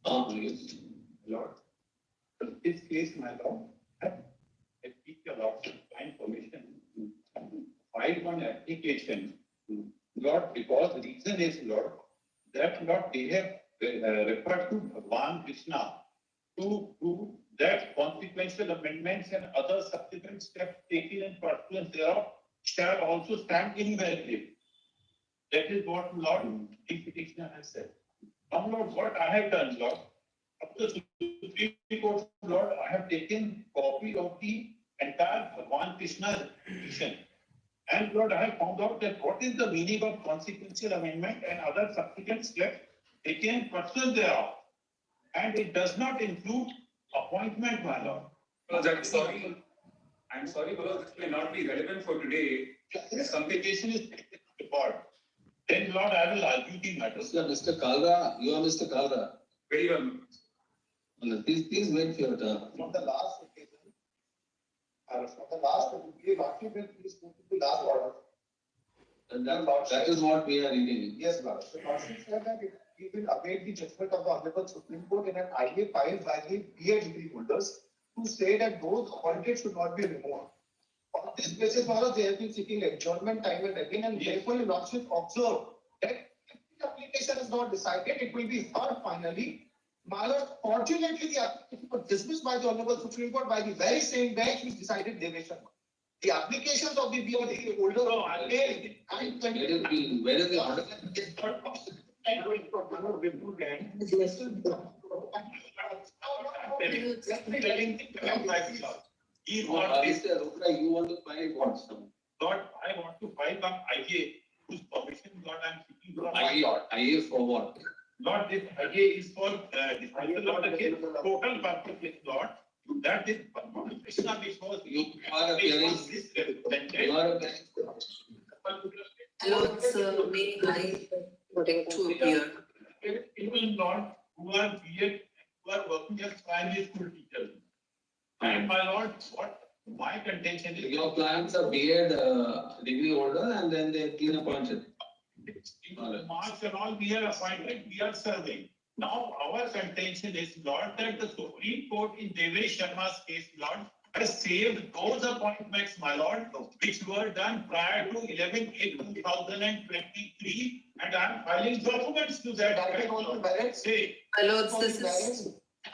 Yes. Lord, in this case, my Lord, I seek a lot of information. File one application, Lord, because the reason is, Lord, that Lord, they have referred to Bhagwan Krishna to prove that consequential amendments and other subsequent steps taken in pursuance thereof shall also stand invalid. That is what Lord, the petitioner has said. Now, Lord, what I have done, Lord, up to the Supreme Court, Lord, I have taken copy of the entire Bhagwan Krishna's petition. And Lord, I have found out that what is the meaning of consequential amendment and other subsequent steps taken pursuant thereof. And it does not include appointment, my Lord. No, I'm sorry, because this may not be relevant for today. This complication is report. Then, Lord, I will argue the matter. Mr. Kalra, you are Mr. Kalra. Very well. Please wait for your turn. From the last occasion, please move to the last order. And that is what we are reading. Yes, Lord. The Lordship said that we will await the judgment of the Honorable Supreme Court in an aayega filed by the BA degree holders to say that those appointed should not be removed. On this basis, Maharaj, they have been seeking adjournment time and again, and therefore, the Lordship observed that if the application is not decided, it will be heard finally. Maharaj, fortunately, the application was dismissed by the Honorable Supreme Court by the very same bench which decided Devesh Sharma. The applications of the BA degree holder are Where is the order? He want this. You want to find what? Lord, I want to file an IA whose permission, Lord, I am seeking from IA for what? Lord, this IA is for dismissal of the case. Total purpose is, Lord, that is Krishna which was You are appearing. You are appearing. Lords, may I to appear? Even Lord, who are BEd, who are working as primary school teachers. And my Lord, what my contention is. Your clients are BEd degree holder and then they clean appointed. In March and all, we are appointed, we are serving. Now, our contention is, Lord, that the Supreme Court in Devesh Sharma's case, Lord, has saved those appointments, my Lord, which were done prior to 11/8/2023, and I am filing documents to that. Say, My Lords,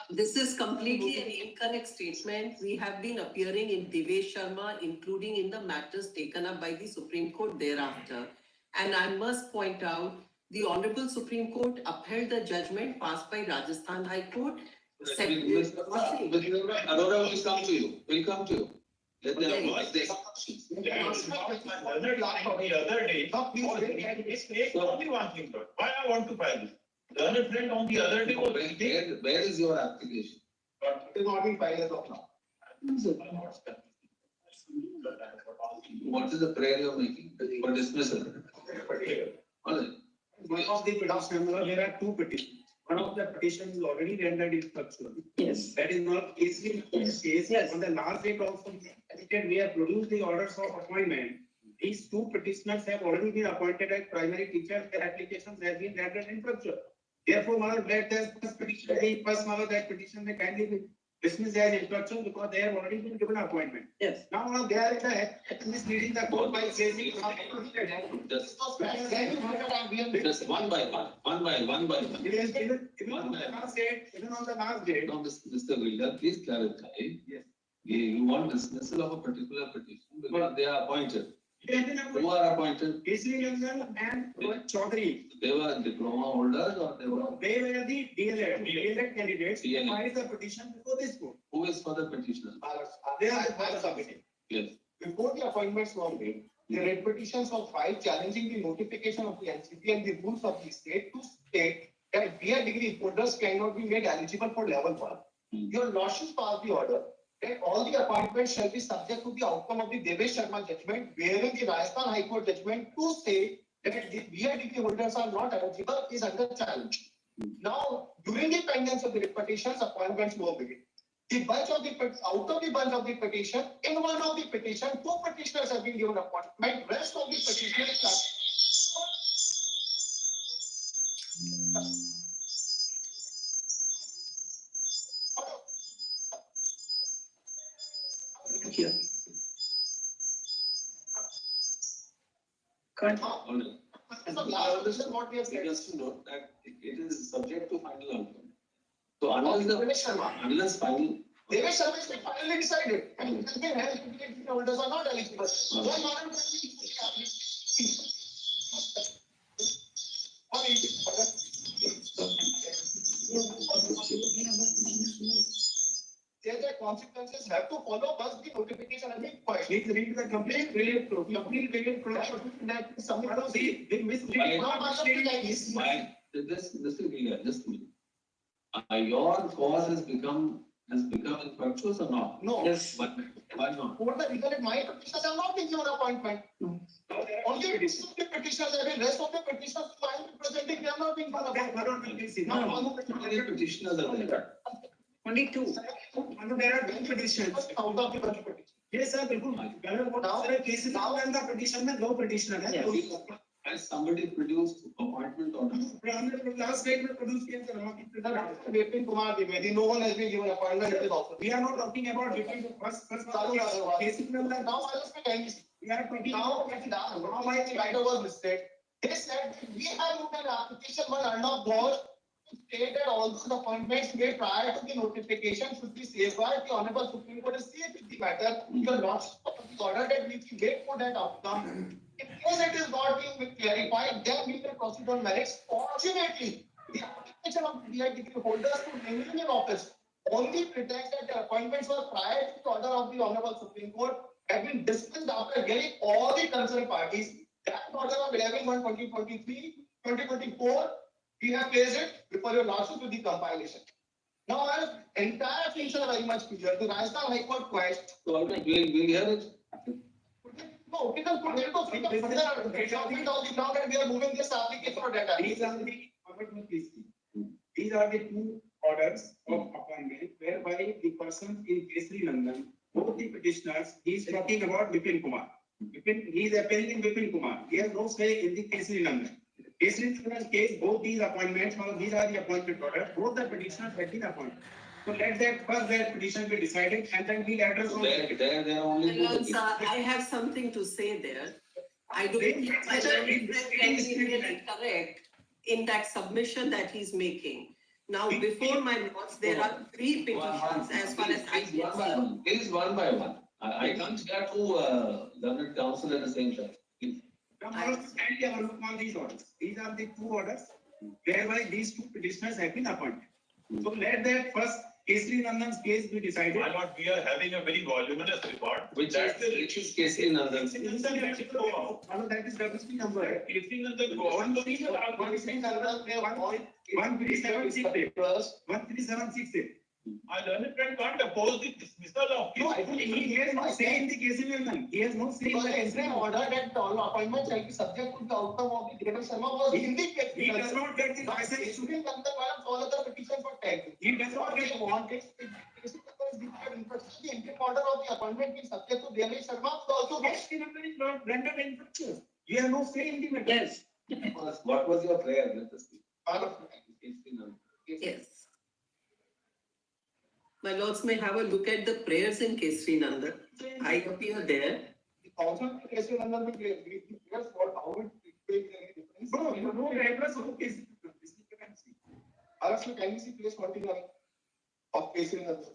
this is completely an incorrect statement. We have been appearing in Devesh Sharma, including in the matters taken up by the Supreme Court thereafter. And I must point out, the Honorable Supreme Court upheld the judgment passed by Rajasthan High Court. Arora will come to you. Will come to you. Let them the other day, only one thing, Lord. Why I want to file this? The other friend on the other day was where is your application? It is not being filed as of now. What is the prayer you are making for dismissal? One of the petitions, there are two petitions. One of the petitions is already rendered instructional. Yes. That is not easily case. Yes. On the last date also, we have produced the orders of appointment. These two petitioners have already been appointed as primary teachers. Their applications have been rendered instructional. Therefore, let that petition, that petition may kindly be dismissed as instruction because they have already been given appointment. Yes. Now they are misleading the court by saying Just one by one. Even on the last date. No, Mr. Wilder, please clarify. Yes. You want dismissal of a particular petition because they are appointed. Who are appointed? And Choudhary. They were diploma holders or they were? They were the DLED candidates. DLED. Who filed the petition before this court. Who is for the petitioner? They are the submitting. Yes. Before the appointments were made, the red petitions were filed challenging the notification of the NCP and the rules of the state to state that BA degree holders cannot be made eligible for level 1. Your lordship passed the order that all the appointments shall be subject to the outcome of the Devesh Sharma judgment, wherein the Rajasthan High Court judgment to say that the BA degree holders are not eligible is under challenge. Now, during the pendency of the petitions, appointments were made. Out of the bunch of the petition, in one of the petition, 2 petitioners have been given appointment. Rest of the petitioners here. Can't. So last question, what we have said. Just to note that it is subject to final outcome. So unless final. Devesh Sharma is finally decided, and health certificate holders are not eligible. Why not? The consequences have to follow once the notification has been filed. Please read the complete review process. That is something to see. They misread. Now, I have to like this. This will be here, just a minute. Your cause has become infectious or not? No. Yes. But why not? For the reason that my petitioners have not been given appointment. Only petitioners have been, rest of the petitioners who I am representing, they have not been given appointment. How many petitioners are there? Only two. There are two petitions. Out of the 20 petitions. Yes, sir, बिल्कुल. Now- cases now and the petition में दो petitioner है. Yes. Has somebody produced appointment or not? Last date में produce किया sir हम. Vipin Kumar Dwivedi, no one has been given appointment at his office. We are not talking about Vipin. First cases में Now I was saying, we are talking now my writer was listed. They said we have looked at application one under board to state that all those appointments made prior to the notification should be safeguarded. The Honorable Supreme Court is safe with the matter. Your Lordship is ordered that we can wait for that outcome. In case it is not being clarified, then we can proceed on merits. Fortunately, the application of the DI degree holders to remain in office only pretends that the appointments were prior to the order of the Honorable Supreme Court have been dismissed after hearing all the concerned parties. That order of 11/1/2023-2024, we have placed it before your Lordship with the compilation. Now, as entire things are very much clear, the Rajasthan High Court quest. So we'll hear it. No, because all the ground that we are moving this application for data. These are the two orders of appointment whereby the person in Kesari London, both the petitioners, he is talking about Vipin Kumar. He is appearing in Vipin Kumar. He has no say in the Kesari London. Kesari London case, both these appointments, these are the appointment orders, both the petitioners have been appointed. So let that petition be decided and then we'll address all. There are only two Well, petitions. sir, I have something to say there. I don't think my learned friend can be really correct in that submission that he's making. Now, before my notes, there are three petitions as far as I can see. It is one by one. I can't hear two learned counsel at the same time. Come on, kindly have a look on these orders. These are the two orders whereby these two petitioners have been appointed. So let that first Kesari Nandan's case be decided. My lord, we are having a very voluminous report. Which is Kesari Nandan. That is registry number. Kesari Nandan, all the things are. 1376. My learned friend can't oppose the dismissal of. No, he has no say in the Kesari Nandan. He has no say in Because the every order that all appointments shall be subject to the outcome of the Devesh Sharma was in the case. He does not get the license. Shouldn't come the all other petitions for tax. He does not get. They want it. The interim order of the appointment is subject to Devesh Sharma to also get. Kesari Nandan is not rendered infectious. You have no say in the matter. Yes, What was your prayer? Let us see. Kesari Nandan. yes. My lords may have a look at the prayers in Kesari Nandan. I appear there. The council of Kesari Nandan will clear what how it makes any difference. No, no address of Kesari Nandan. Arasu, can you see place 21 of Kesari Nandan?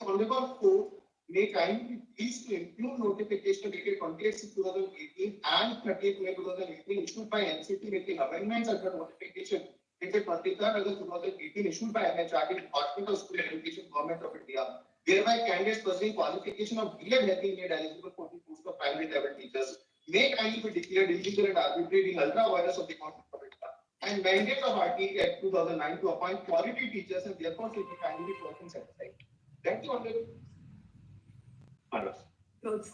Honorable Court may kindly please to include notification dated 28/6/2018 and 30/2018 issued by NCT making amendments under notification dated 23/8/2018 issued by MHRD Department of School Education Government of India, whereby candidates pursuing qualification of B.Ed have been made eligible for the post of primary level teachers may kindly be declared illegal and arbitrary in ultra virus of the Constitution of India and mandate of RT Act 2009 to appoint quality teachers and therefore should be kindly person satisfied. Thank you, Honorable.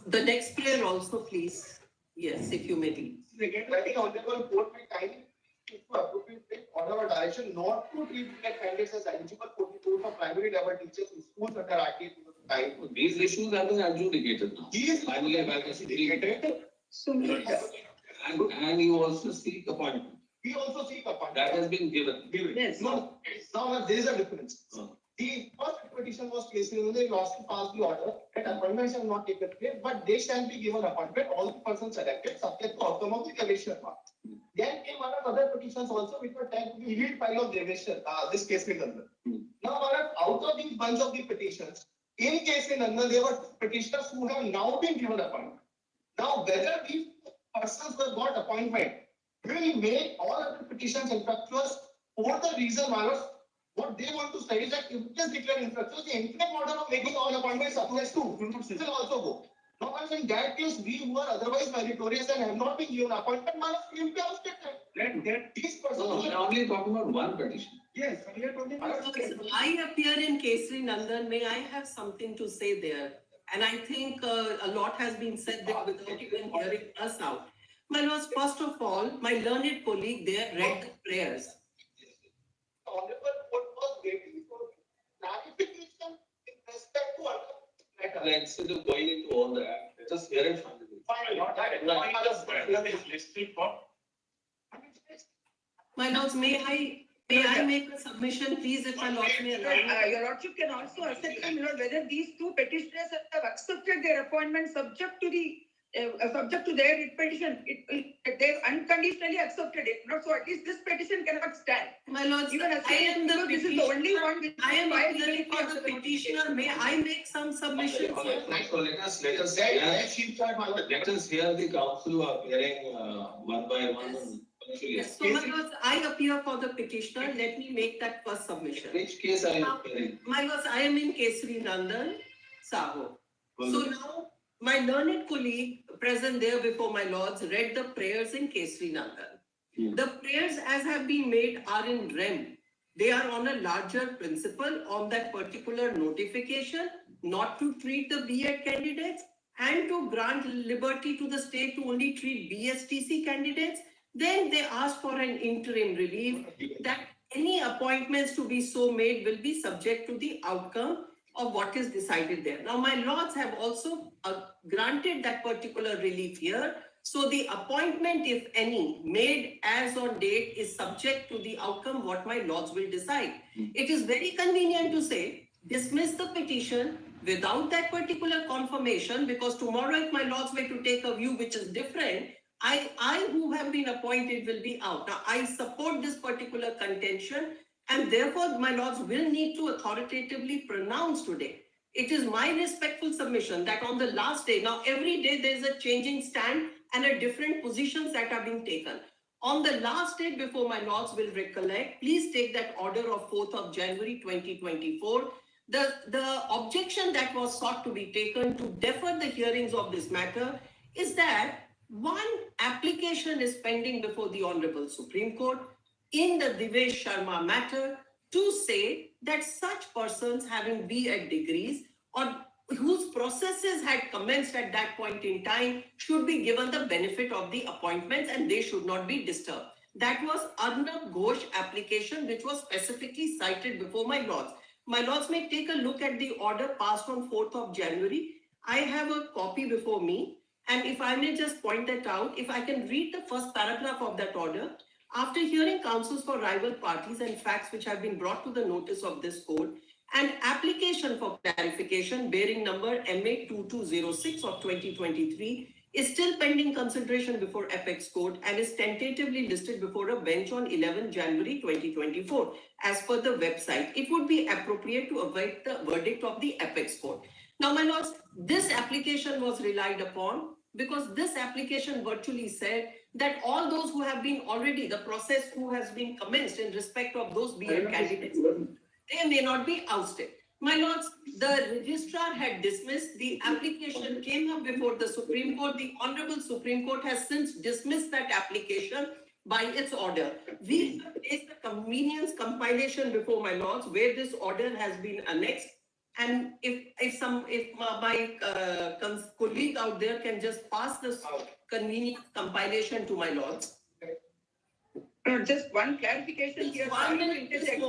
The next prayer also, please. Yes, if you may be. I think Honorable Court may kindly to appropriate order or direction not to treat the candidates as eligible for the post of primary level teachers in schools under RT 2009. These issues have been adjudicated now. He is Finally, vacancy indicated. And you also seek appointment. We also seek appointment. That has been given. Yes. No, now there is a difference. Oh. The first petition was placed in, they lost to pass the order that appointments have not taken place, but they shall be given appointment, all the persons selected, subject to outcome of the Devesh Sharma. Then came one of other petitions also, which were tagged to the lead file of Devesh Sharma, this case in London. Now, out of these bunch of the petitions, in case in London, there were petitioners who have now been given appointment. Now, whether these persons who have got appointment will make all of the petitions infructuous for the reason, what they want to say is that if it is declared infructuous, the interim order of making all appointments supplies to will also go. Now, in that case, we who are otherwise meritorious and have not been given appointment, will be ousted. That These persons. No, we are only talking about one petition. yes, we are talking about. I appear in Kesari Nandan. May I have something to say there? And I think a lot has been said there without even hearing us out. My lords, first of all, my learned colleague there read the prayers. The Honorable Court was waiting for clarification in respect to other matter. Instead of going into all that, let us hear it from the. Fine, not that. My lords, may I make a submission, please, if my lords may allow me? Your lordship can also accept, my lord, whether these two petitioners have accepted their appointment subject to the subject to their petition. They've unconditionally accepted it. Not so at least this petition cannot stand. My lords, Even as I am the this is the only one which I am filed appearing for the petition. petitioner. May I make some submissions? So let us Let us hear the council who are hearing one by one. Yes, so my lords, I appear for the petitioner. Let me make that first submission. Which case are you hearing? My lords, I am in Kesari Nandan, Saho. So now, my learned colleague present there before my lords read the prayers in Kesari Nandan. The prayers as have been made are in rem. They are on a larger principle on that particular notification, not to treat the B.Ed candidates and to grant liberty to the state to only treat bstc candidates. Then they ask for an interim relief that any appointments to be so made will be subject to the outcome of what is decided there. Now, my lords have also granted that particular relief here. So the appointment, if any, made as on date is subject to the outcome what my lords will decide. It is very convenient to say, dismiss the petition without that particular confirmation, because tomorrow if my lords were to take a view which is different, I who have been appointed will be out. Now, I support this particular contention, and therefore my lords will need to authoritatively pronounce today. It is my respectful submission that on the last day, now every day there is a changing stand and a different positions that are being taken. On the last day before my lords will recollect, please take that order of 4th of January 2024. The objection that was sought to be taken to defer the hearings of this matter is that one application is pending before the Honorable Supreme Court in the Devesh Sharma matter to say that such persons having B.Ed degrees or whose processes had commenced at that point in time should be given the benefit of the appointments and they should not be disturbed. That was Arnab Ghosh application which was specifically cited before my lords. My lords may take a look at the order passed on 4th of January. I have a copy before me. And if I may just point that out, if I can read the first paragraph of that order, after hearing counsels for rival parties and facts which have been brought to the notice of this court, an application for clarification bearing number MA 2206 of 2023 is still pending consideration before Apex Court and is tentatively listed before a bench on 11 January 2024. As per the website, it would be appropriate to await the verdict of the Apex Court. Now, my lords, this application was relied upon because this application virtually said that all those who have been already, the process who has been commenced in respect of those B.Ed candidates, they may not be ousted. My lords, the registrar had dismissed, the application came up before the Supreme Court. The Honorable Supreme Court has since dismissed that application by its order. We have placed the convenience compilation before my lords where this order has been annexed. And if my colleague out there can just pass this convenient compilation to my lords. Just one clarification here. One Sorry to minute, interject.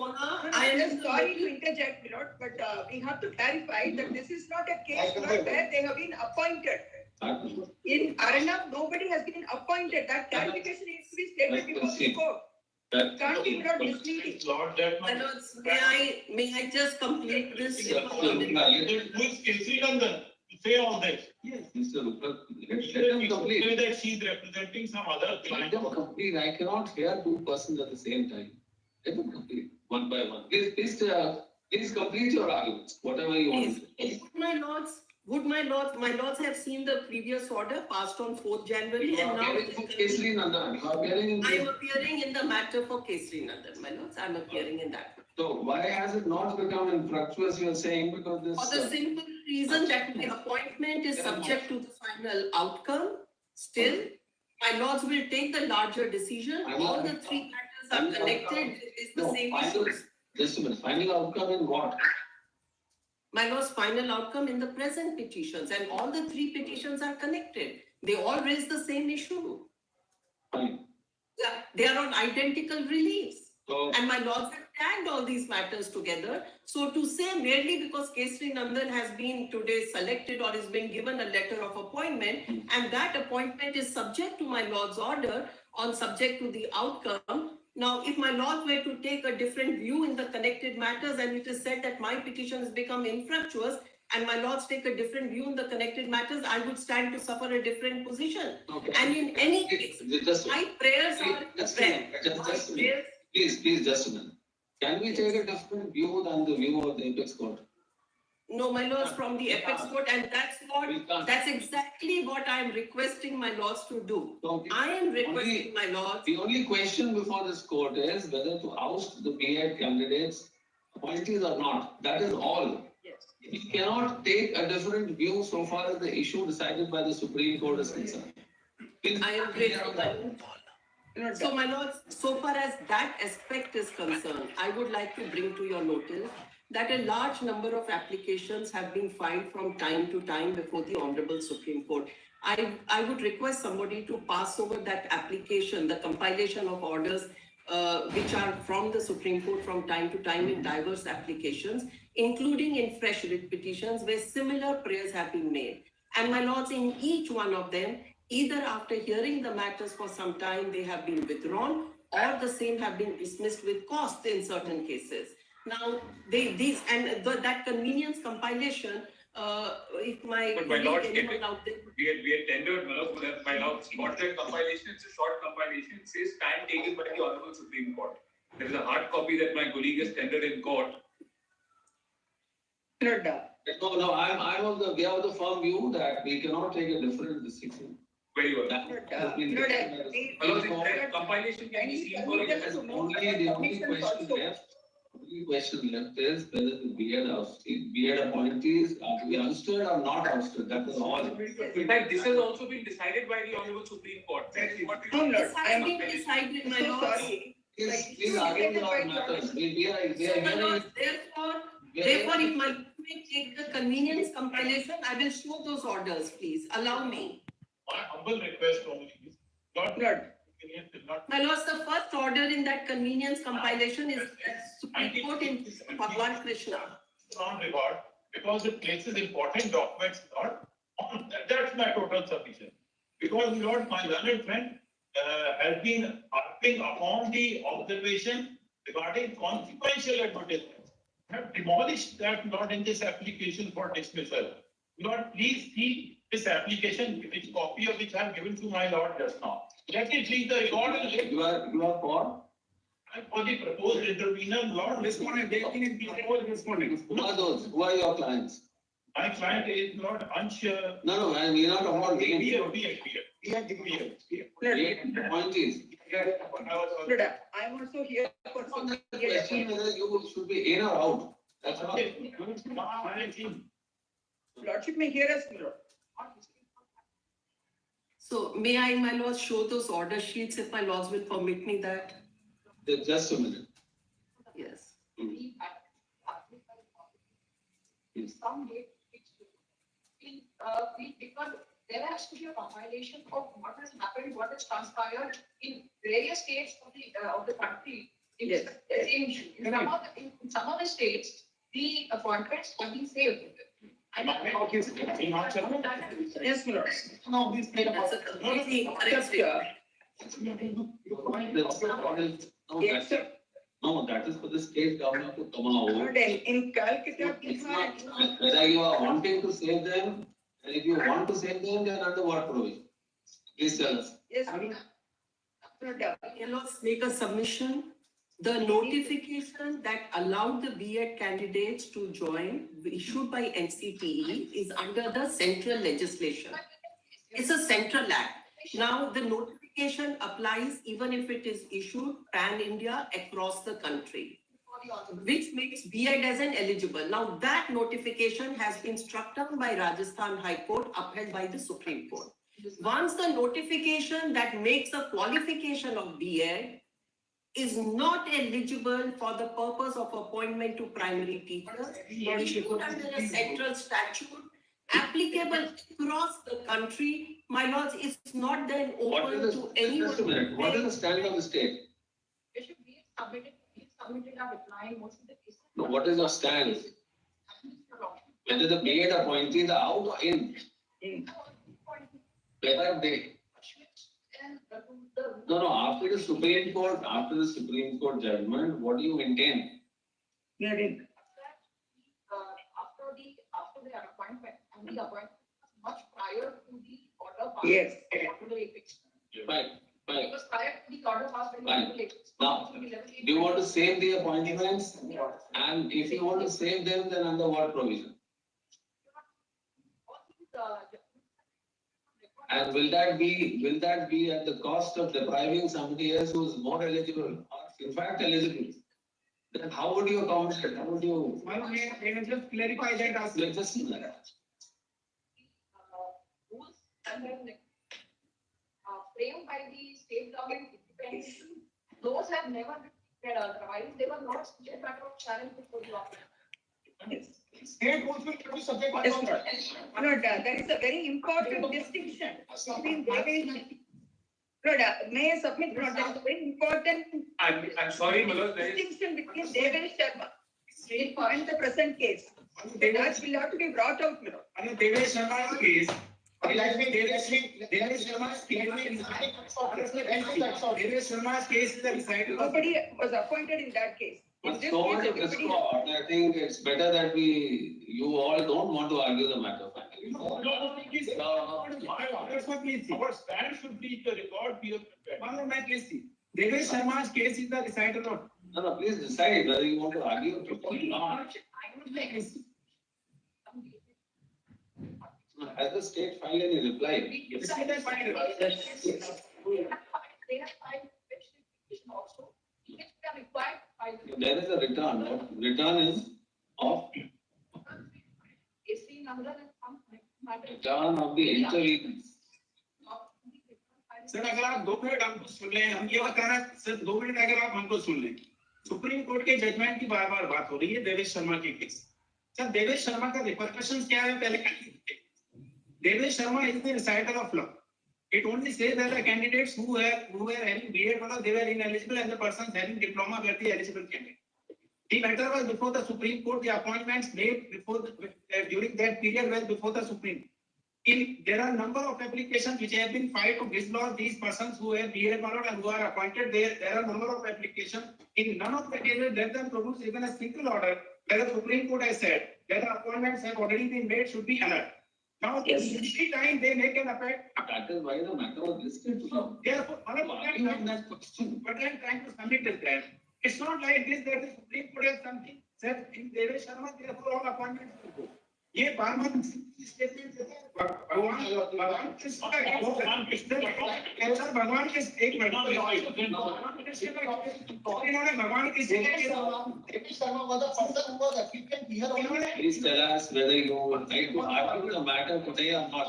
I am just sorry to interject, Lord, but we have to clarify that this is not a case where they have been appointed. In Arnab, nobody has been appointed. That clarification needs to be stated before the court. Can't be without misleading. Lord, that My much. lords, may I just complete this? Yeah. Who is Kesri Nandan to say all this? Yes, Mr. Rupa, let Either them we complete. say that she's representing some other Let client. them complete. I cannot hear two persons at the same time. Let them complete one by one. Please complete your arguments, whatever you want. Please, would my lords have seen the previous order passed on 4th January You and are now appearing for Kesri Nandan. You are appearing in. I am appearing in the matter for Kesri Nandan, my lords, I am appearing in that. So why has it not become infructuous, you are saying, because this. For the simple reason that my appointment is subject to the final outcome, still, my lords will take the larger decision, all the three matters are connected, it's the No, same final, issues. just a minute, final outcome in what? My lord's final outcome in the present petitions, and all the three petitions are connected. They all raise the same issue. Fine. Yeah, they are on identical reliefs. So, And my lords have tagged all these matters together. So to say merely because Kesri Nandan has been today selected or has been given a letter of appointment, and that appointment is subject to my lord's order on subject to the outcome. Now, if my lord were to take a different view in the connected matters, and it is said that my petition has become infructuous, and my lords take a different view in the connected matters, I would stand to suffer a different position. okay. And in any case, Just, my prayers are just a read. minute, just My a minute. prayers. Please, just a minute. Can we take a different view than the view of the apex court? No, my lords, from the apex court, and We can't. that's exactly what I am requesting my lords to do. So, I am requesting my lords, the only question before this court is whether to oust the BEd candidates, appointees or not. That is all. Yes. We cannot take a different view so far as the issue decided by the Supreme Court is concerned. Please, I am grateful. So my lords, so far as that aspect is concerned, I would like to bring to your notice that a large number of applications have been filed from time to time before the Honorable Supreme Court. I would request somebody to pass over that application, the compilation of orders which are from the Supreme Court from time to time in diverse applications, including in fresh writ petitions where similar prayers have been made. And my lords, in each one of them, either after hearing the matters for some time, they have been withdrawn, or the same have been dismissed with cost in certain cases. Now, that convenience compilation, if my. But my lord, anyone out there. we had tendered, my lord, got that compilation, it's a short compilation, it says time taken by the Honorable Supreme Court. There is a hard copy that my colleague has tendered in court. No, I'm of the, we have the firm view that we cannot take a different decision. Very well. That has been decided by the My lord, Supreme Court. that compilation can be seen for Yes, the only question left is whether the BEd appointees are to be ousted or not ousted. That is all. In fact, this has also been decided by the Honorable Supreme Court. That is what we. This has been decided, my So lords. sorry. Please argue your matters. We are So, my hearing. lords, therefore, if my may take the convenience compilation, I will show those orders, please. Allow me. My humble request only is not. My lords, the first order in that convenience compilation is Supreme Court in Bhagwan Krishna. Non-regard, because it places important documents not on, that's my total submission. Because Lord, my learned friend has been harping upon the observation regarding consequential advertisements. Have demolished that not in this application for dismissal. Lord, please see this application, which copy of which I have given to my Lord just now. Let it read the record and let You are for? I'm for the proposed intervener, Lord, Respondent, they can be proposed respondent. Who are those? Who are your clients? my client is not unsure. No, and we are not about names. Appointees. I'm also here for On the question whether you should be in or out. That's all. Lordship may hear us, Lord. So may I, my lords, show those order sheets if my lords will permit me that? Just a minute. Yes. Yes. Some date because there has to be a compilation of what has happened, what has transpired in various states of the country. Yes. In some of the states, the appointments have been saved. Yes, Lord. That's a completely correct statement. The No, Yes, that's, sir. no, that is for the state government to come out. Not in Calcutta, It's Bihar, not, whether you are wanting to save them, and if you want to save them, then under what provision? Please tell us. yes. Not, Let's make a submission. The notification that allowed the B.Ed candidates to join, issued by NCTE, is under the central legislation. It's a central act. Now, the notification applies even if it is issued pan-India across the country, which makes B.Ed as an eligible. Now, that notification has been struck down by Rajasthan High Court, upheld by the Supreme Court. Once the notification that makes a qualification of B.Ed is not eligible for the purpose of appointment to primary teachers, issued under a central statute applicable across the country, my lords, it's not then What open is to the, anyone. just a minute, what is the stand of the state? They should be submitted a reply, most of the cases. No, what is your stand? Whether the B.Ed appointees are out or in? Whether they, no, after the Supreme Court judgment, what do you intend? hearing. After their appointment, and the appointment was much prior to the order passed. Yes. To the apex. Fine. Because prior to the order passed. Fine. Now, do you want to save the appointments? And if you want to save them, then under what provision? And will that be at the cost of depriving somebody else who is more eligible, or in fact eligible? Then how would you accomplish it? How would you? May I just clarify that as Let's just see that. Rules and then framed by the state government independently, those have never been otherwise, they were not subject matter of challenge before the office. State rules will be subject Yes, sir. No, there is a very important distinction between may I submit, there is a very important I'm sorry, Manoj, there is, distinction between Devesh Sharma and the present case. That will have to be brought out, Manoj. on the Devesh Sharma's case, Devesh Sharma's case is the recital of. Nobody was appointed in that case. In But this so case, much of everybody- discord, I think it's better that you all don't want to argue the matter finally. That's what we see. Our stand should be the record we have prepared. One moment, please see. Devesh Sharma's case is the recital of. No, please decide whether you want to argue or not. Has the state filed any reply? They have filed petition also, which they are required to file. There is a return. Return is of AC number and some matter. return of the interveners. Sir अगर आप 2 minute हमको सुन लें, हम ये बता रहे हैं sir 2 minute अगर आप हमको सुन लें, सुप्रीम कोर्ट के जजमेंट की बार बार बात हो रही है देवेश शर्मा के केस। सर देवेश शर्मा का रिपरकशंस क्या है पहले Devesh Sharma is the reciter of law. It only says that the candidates who were having B.Ed they were ineligible and the persons having diploma were the eligible candidate. The matter was before the Supreme Court. The appointments made during that period were before the Supreme. There are a number of applications which have been filed to dislodge these persons who have B.Ed and who are appointed. There are a number of applications. In none of the cases, let them produce even a single order where the Supreme Court has said that the appointments have already been made should be annulled. Now, every time they make an appeal, That is why the matter was listed. therefore, what I'm trying to submit is that it's not like this that the Supreme Court has something said in Devesh Sharma, therefore all appointments will go. ये बार-बार statement देते हैं भगवान के एक minute इन्होंने भगवान की Devesh Sharma was the person who was applicant here only. Please tell us whether you would like to argue the matter today or not.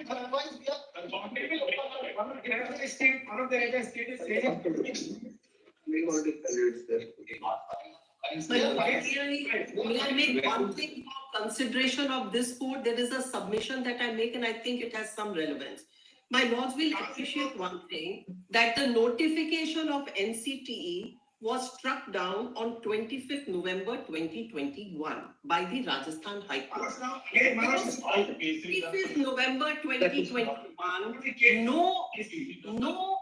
Otherwise, we are. one of the other state is saying May I make one thing for consideration of this court? There is a submission that I make and I think it has some relevance. My lords will appreciate one thing, that the notification of NCTE was struck down on 25th November 2021 by the Rajasthan High Court. 25th November 2021, no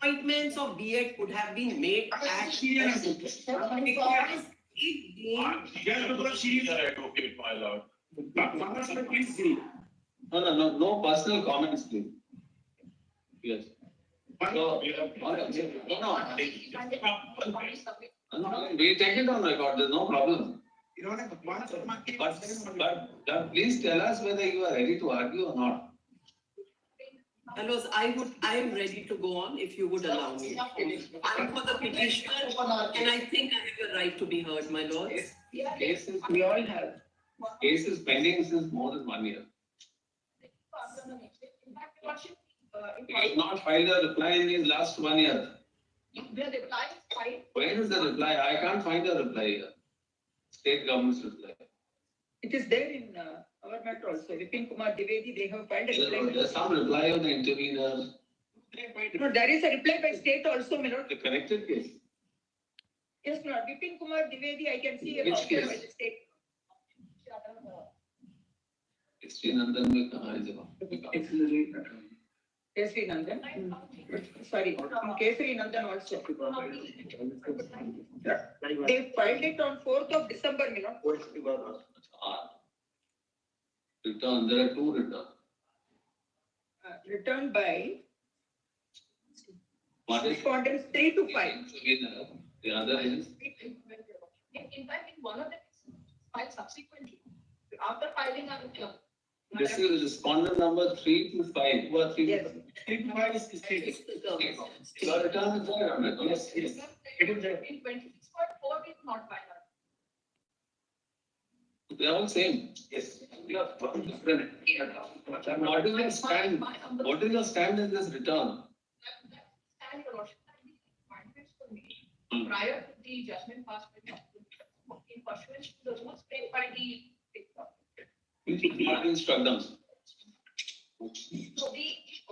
appointments of B.Ed could have been made at. Because it being. Advocate, my lord. No personal comments, please. Yes. So, no, we take it on record, there's no problem. But please tell us whether you are ready to argue or not. Fellows, I am ready to go on if you would allow me. I'm for the petitioner and I think I have a right to be heard, my lords. We all have. Case is pending since more than 1 year. He has not filed a reply in his last 1 year. The reply is filed. Where is the reply? I can't find a reply here. State government's reply. It is there in our matter also. Vipin Kumar Dwivedi, they have filed a reply. There's some reply of the intervener. No, there is a reply by state also, my lord. The connected case. Yes, Lord. Vipin Kumar Dwivedi, I can see a Which copy case? by the state. Sri Nandan में कहाँ है जवाब? Kesri Nandan. Sorry, Kesri Nandan also. They filed it on 4th of December, my lord. Return. There are two returns. Returned by One is respondents 3 to 5. intervener. The other is In fact, in one of them, it's filed subsequently, after filing our return. this is respondent number 3 to 5. Who are 3 to Yes. 5? 3 to 5 is the state. Your return is there on record. Yes, yes. It is there. In 26.4, we did not file our. They are all same. Yes. They are different. What is your stand? What is your stand in this return? Stand your lordship, that the appointments were made Hmm. prior to the judgment passed by the in pursuance to the rules made by the. What instruct them? So the.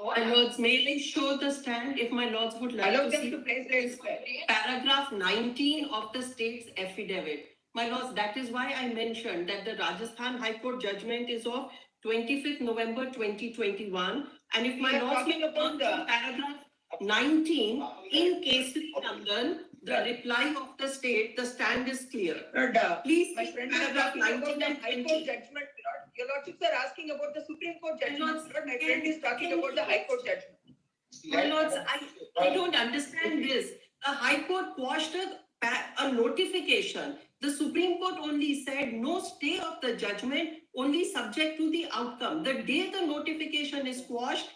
My lords, may I show the stand if my lords would like Allow to them see? to place their square. Paragraph 19 of the state's affidavit. My lords, that is why I mentioned that the Rajasthan High Court judgment is of 25th November 2021. And if my We are lords talking will about turn to the- paragraph 19, in Kesri Nandan, the reply of the state, the stand is clear. Lord, Please my see friend is paragraph talking about 19 the and High 20. Court judgment, Lord. Your lordships are asking about the Supreme Court judgment. lords, Lord, my friend is talking can- about the High Court judgment. My lords, I don't understand this. The High Court quashed a notification. The Supreme Court only said no stay of the judgment, only subject to the outcome. The day the notification is quashed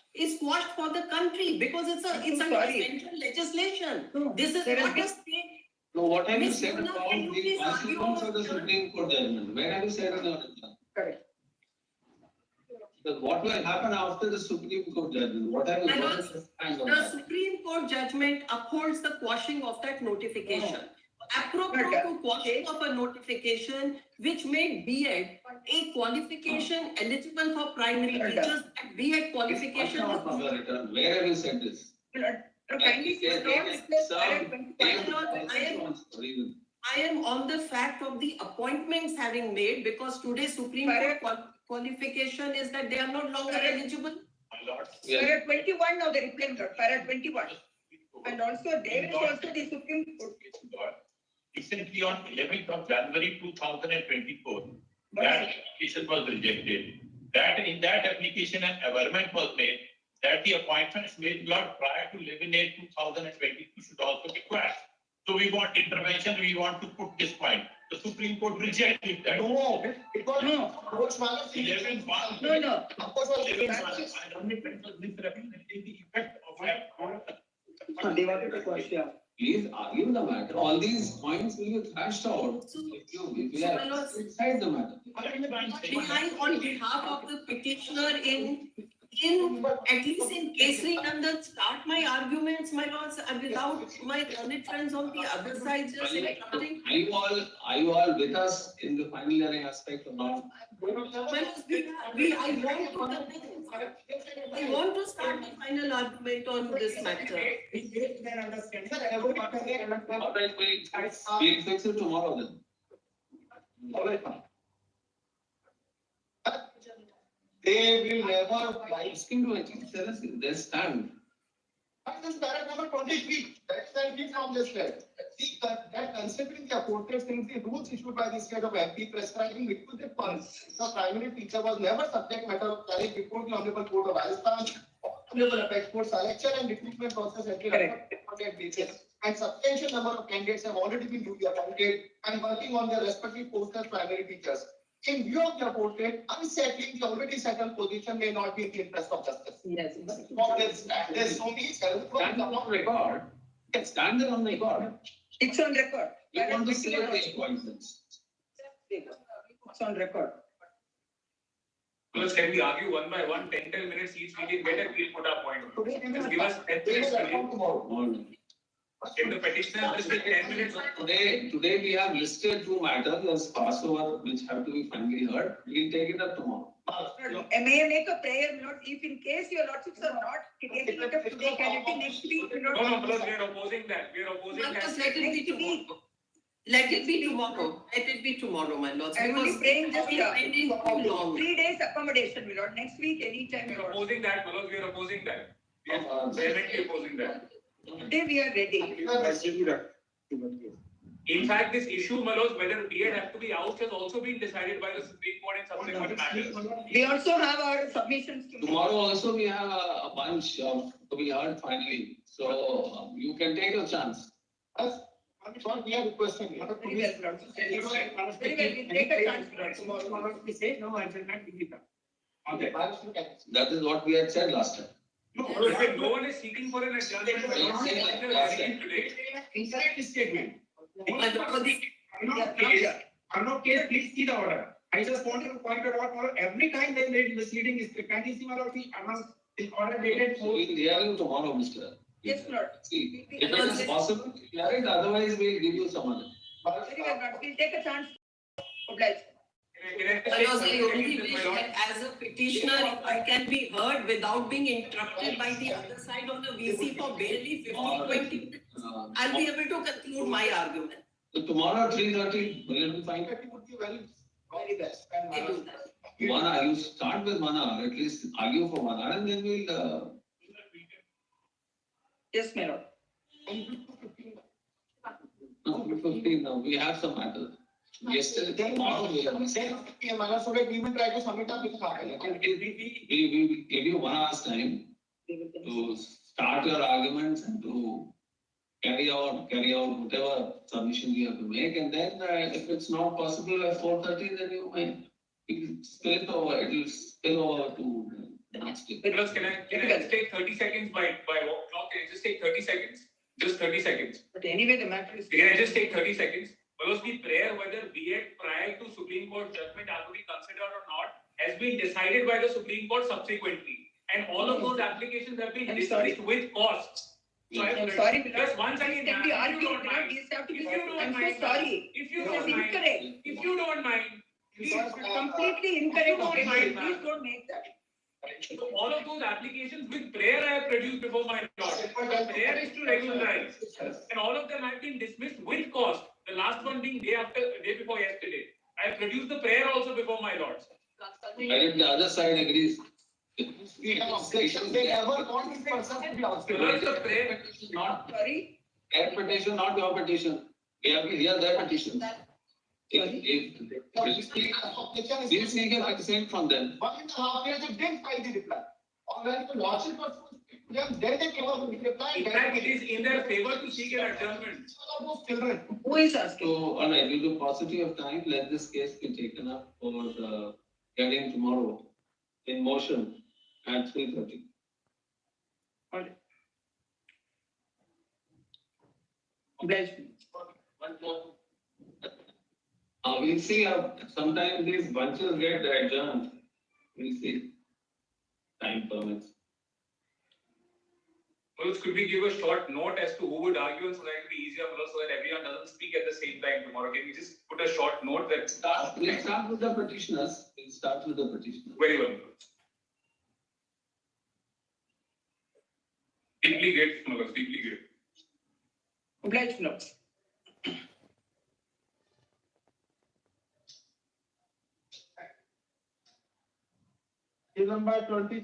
for the country because it's I'm under sorry. central legislation. No, This is there has not been- a state. No, what have you Miss said Mona, about can you the please argue consequence of the about- Supreme Court judgment? Where have you said in your return? Correct. What will happen after the Supreme Court judgment? What have you My got lords, to stand on The that? Supreme Court judgment upholds the quashing of that notification. Apropos But, to quashing of a notification which made B.Ed a qualification eligible for primary But, teachers and B.Ed qualification. What from your return? Where have you said this? Lord, kindly see the display paragraph 25. I am on the fact of the appointments having made because today Supreme Court qualification is that they are no longer eligible. My lord. Yes. Para 21 now the reply, Lord. Para 21. And also there is also the Supreme Court. Recently on 11th of January 2024, that application was rejected. In that application, an averment was made that the appointments made prior to 11/8/2022 should also be quashed. So we want intervention, we want to put this point. The Supreme Court rejected that. No, because No. courts must. 11/1. No, no. Of course, was 11/1, I don't know, misrepresenting the effect of that. They wanted to quash, yeah. Please argue the matter. All these points will be thrashed out. If you So, are my lords, inside the matter. on behalf of the petitioner at least in Kesri Nandan, start my arguments, my lords, without my learned friends on the other side just interrupting. Are you all with us in the final hearing aspect or not? My lords, I want to start the final argument on this matter. All right, we'll fix it tomorrow then. They will never. Asking to at least tell us their stand. But this paragraph number 23, that's the key from this slide. See, that considering the appropriate things, the rules issued by the state of MP prescribing requisite funds, the primary teacher was never subject matter of challenge before the Honorable Court of Rajasthan, Honorable Apex Court selection and recruitment process has been appointed basis. And substantial number of candidates have already been duly appointed and working on their respective posts as primary teachers. In view of the appointed, unsettling the already settled position may not be in the interest of justice. Yes. There's so many Stand on record. Stand on record. It's on record. You want to say the appointments. It's on record. Plus, can we argue one by one, 10 minutes each, we can get and we'll put our point. Just give us 10 minutes to Can the petitioner just take 10 minutes? Today we have listed two matters as passover which have to be finally heard. We'll take it up tomorrow. May I make a prayer, my lord, if in case your lordships are not taking it up today, can it be next week? No, plus we are opposing that. We are opposing Marcus, that. let it be tomorrow. Let it be tomorrow. Let it be tomorrow, my lords. I'm only Because praying just it's been pending too long. 3 days accommodation, my lord, next week, anytime, We my are lord. opposing that, Manoj, we are opposing that. We are vehemently opposing that. Today we are ready. In fact, this issue, Manoj, whether B.Ed have to be out has also been decided by the Supreme Court in subsequent matters. We also have our submissions to. Tomorrow also we have a bunch to be heard finally. So you can take a chance. What we are requesting. Very well, my lord. Very well, we'll take a chance, my lord. Tomorrow, we say, no, I will not give it up. Okay. That is what we had said last time. Listen, no one is seeking for an adjournment. Today. Incorrect statement. My lord, I'm not clear, please see the order. I just wanted to point it out for every time they made misleading is the candidacy or the announced in order dated So we'll hear you tomorrow, Mr. Yes, my lord. See, if it is possible, hear it, otherwise we'll give you some other. Very well, my lord. We'll take a chance. Oblige. my lords, I only wish that as a petitioner, if I can be heard without being interrupted by the other side on the VC for barely 15-20 minutes, I'll be able to conclude my argument. So tomorrow at 3:30, will it be fine? Would be very best. I do that. 1 hour, you start with 1 hour, at least argue for 1 hour and then we'll. Yes, my lord. No, 15 now, we have some matters. Yesterday, tomorrow we have. So that we will try to submit our We will give you 1 hour's time to start your arguments and to carry out whatever submission you have to make, and then if it's not possible at 4:30, then you may spill it over to the next day. Plus, can I just take 30 seconds by walk clock? Can I just take 30 seconds? Just 30 seconds. But anyway, the matter is. Can I just take 30 seconds? Because the prayer whether B.Ed prior to Supreme Court judgment are to be considered or not has been decided by the Supreme Court subsequently. And all of those applications have been dismissed with costs. So I'm sorry, just once again, Can be if you argued, don't mind, these have to be. if you don't I'm so mind, sorry. if you This don't is mind, incorrect. if you don't mind, please. Completely incorrect. You don't mind, Please don't make that. So all of those applications with prayer I have produced before my lord. Prayer is to regularize. And all of them have been dismissed with cost. The last one being day before yesterday. I have produced the prayer also before my lords. And if the other side agrees. We have objection, they never want this person to be Because the prayer, Not Sorry. their petition, not your petition. We have to hear their petition. If we'll seek a consent from them. 1.5 years, they didn't file the reply. Or when the lordship was to them, then they came up with the reply. in fact, it is in their favor to seek an adjournment. Those children. Who is asking? So, all right, due to paucity of time, let this case be taken up for the hearing tomorrow in motion at 3:30. Oblige. We'll see, sometimes these bunches get adjourned. We'll see. Time permits. Well, could we give a short note as to who would argue and so that it will be easier for us so that everyone doesn't speak at the same time tomorrow? Can we just put a short note that Let's start with the petitioners. We'll start with the petitioners. very well. Deeply great, Manoj, deeply great. Oblige, no. Number 20.